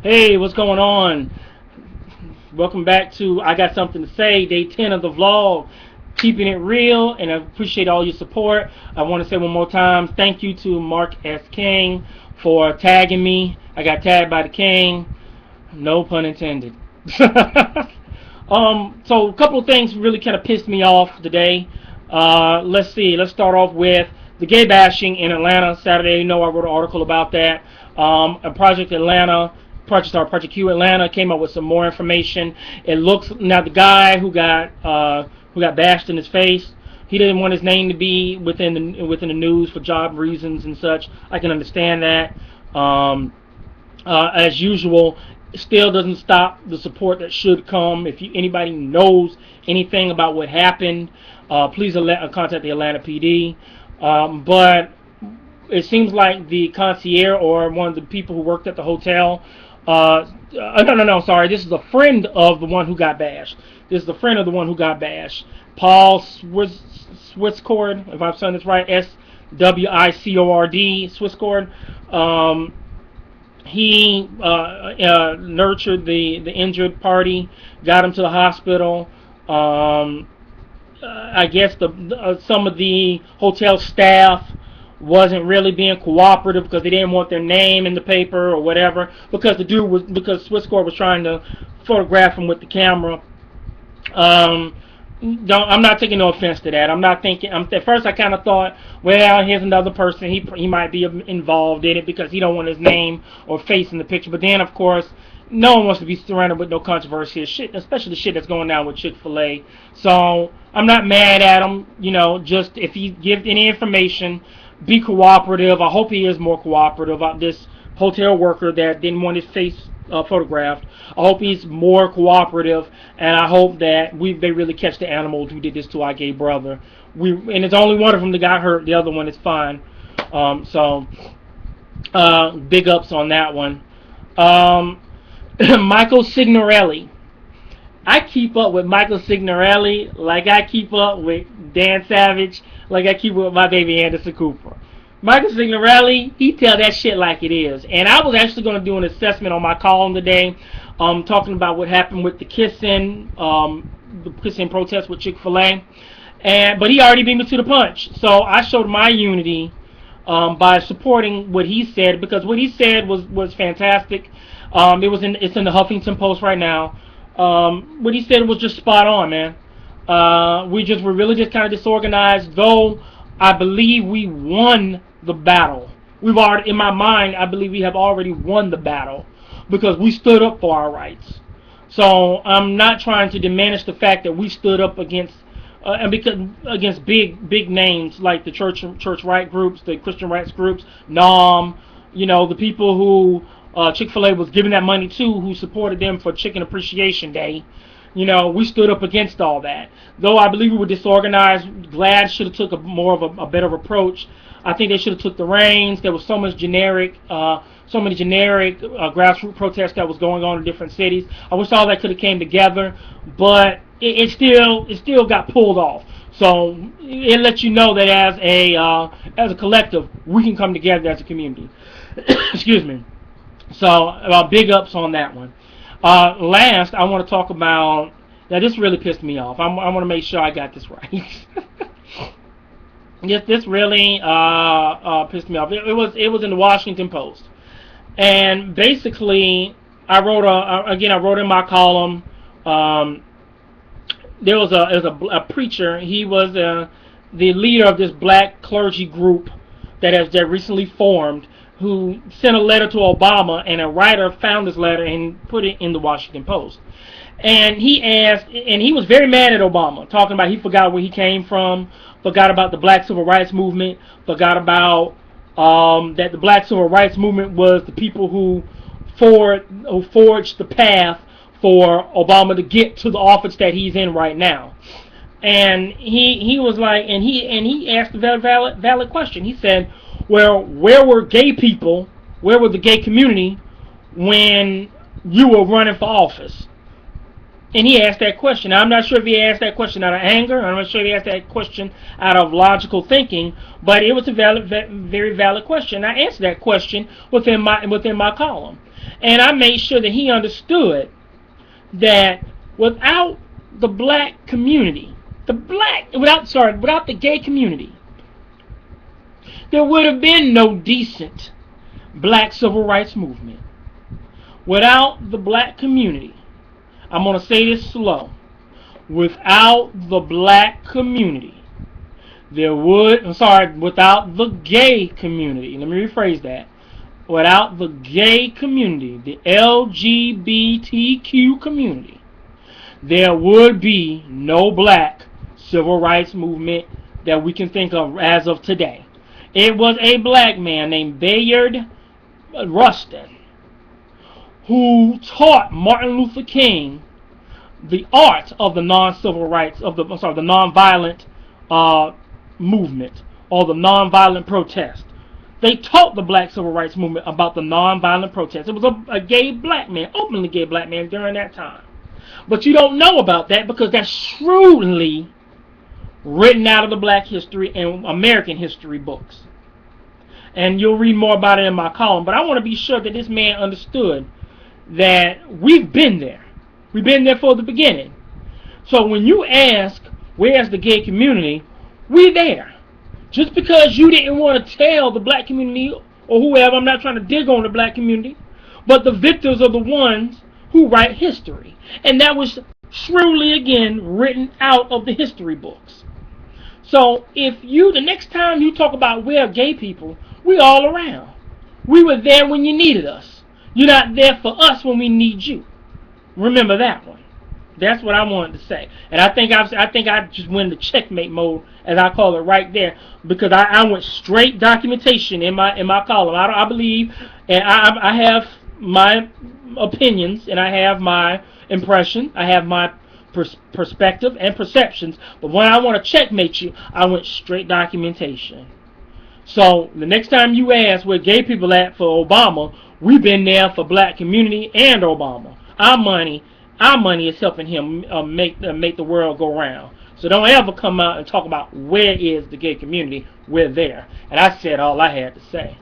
Hey, what's going on? Welcome back to I Got Something to Say, day 10 of the vlog. Keeping it real, and I appreciate all your support. I want to say one more time, thank you to Mark S. King for tagging me. I got tagged by the King. No pun intended. So a couple of things really kind of pissed me off today. Let's see. Let's start off with the gay bashing in Atlanta Saturday. You know, I wrote an article about that. A Project Q Atlanta came up with some more information. It looks now the guy who got bashed in his face. He didn't want his name to be within the news for job reasons and such. I can understand that. As usual, still doesn't stop the support that should come. If anybody knows anything about what happened, please contact the Atlanta PD. But it seems like the concierge or one of the people who worked at the hotel. No, sorry. This is a friend of the one who got bashed. This is the friend of the one who got bashed. Paul Swiscord, if I'm saying this right, Swiccord. Swiscord. He nurtured the injured party, got him to the hospital. I guess some of the hotel staff wasn't really being cooperative because they didn't want their name in the paper or whatever. Because Swisscore was trying to photograph him with the camera. I'm not taking no offense to that. I'm not thinking. At first, I kind of thought, well, here's another person. He might be involved in it because he don't want his name or face in the picture. But then, of course, no one wants to be surrounded with no controversy, shit, especially the shit that's going down with Chick-fil-A. So I'm not mad at him. You know, just if he gives any information, be cooperative. I hope he is more cooperative. This hotel worker that didn't want his face photographed. I hope he's more cooperative, and I hope that they really catch the animals who did this to our gay brother. And it's only one of them that got hurt. The other one is fine. Big ups on that one. Michael Signorile. I keep up with Michael Signorile like I keep up with Dan Savage, like I keep up with my baby Anderson Cooper. Michael Signorile, he tell that shit like it is. And I was actually going to do an assessment on my column today, talking about what happened with the kissing protest with Chick-fil-A. But he already beat me to the punch. So I showed my unity by supporting what he said, because what he said was fantastic. It's in the Huffington Post right now. What he said was just spot on, man. We're really just kind of disorganized, though I believe we won the battle. In my mind, I believe we have already won the battle because we stood up for our rights. So I'm not trying to diminish the fact that we stood up against big names like the church right groups, the Christian rights groups, NOM, the people who Chick-fil-A was giving that money to, who supported them for Chicken Appreciation Day. We stood up against all that. Though I believe we were disorganized, GLAD should have took a better approach. I think they should have took the reins. There was so many generic grassroots protests that was going on in different cities. I wish all that could have came together, but it still got pulled off. So it lets you know that as a collective, we can come together as a community. Excuse me. So big ups on that one. Last, I want to talk about. Now, this really pissed me off. I want to make sure I got this right. This really pissed me off. It was in the Washington Post, and basically, I wrote in my column. There was a preacher. He was the leader of this black clergy group that recently formed, who sent a letter to Obama, and a writer found this letter and put it in the Washington Post. And he was very mad at Obama, talking about he forgot where he came from, forgot about the black civil rights movement, forgot about that the black civil rights movement was the people who forged the path for Obama to get to the office that he's in right now. And he was like, and he asked a very valid question. He said, well, where were gay people, where was the gay community when you were running for office? And he asked that question. Now, I'm not sure if he asked that question out of anger. I'm not sure if he asked that question out of logical thinking, but it was a very valid question. I answered that question within my column, and I made sure that he understood that without the black community, without the gay community, there would have been no decent black civil rights movement. Without the black community, I'm going to say this slow. Without the black community, without the gay community, let me rephrase that. Without the gay community, the LGBTQ community, there would be no black civil rights movement that we can think of as of today. It was a black man named Bayard Rustin who taught Martin Luther King the art of the non-civil rights the non-violent movement, or the non-violent protest. They taught the black civil rights movement about the non-violent protest. It was a gay black man, openly gay black man during that time. But you don't know about that because that's shrewdly written out of the black history and American history books. And you'll read more about it in my column. But I want to be sure that this man understood that we've been there. We've been there for the beginning. So when you ask, where's the gay community, we're there. Just because you didn't want to tell the black community or whoever, I'm not trying to dig on the black community, but the victors are the ones who write history. And that was shrewdly, again, written out of the history books. So if the next time you talk about where gay people, we all around. We were there when you needed us. You're not there for us when we need you. Remember that one. That's what I wanted to say. And I think I just went into checkmate mode, as I call it, right there, because I went straight documentation in my column. I believe, and I have my opinions, and I have my impression, I have my perspective and perceptions. But when I want to checkmate you, I went straight documentation. So the next time you ask where gay people at for Obama, we've been there for black community and Obama. Our money is helping him make the world go round. So don't ever come out and talk about where is the gay community. We're there. And I said all I had to say.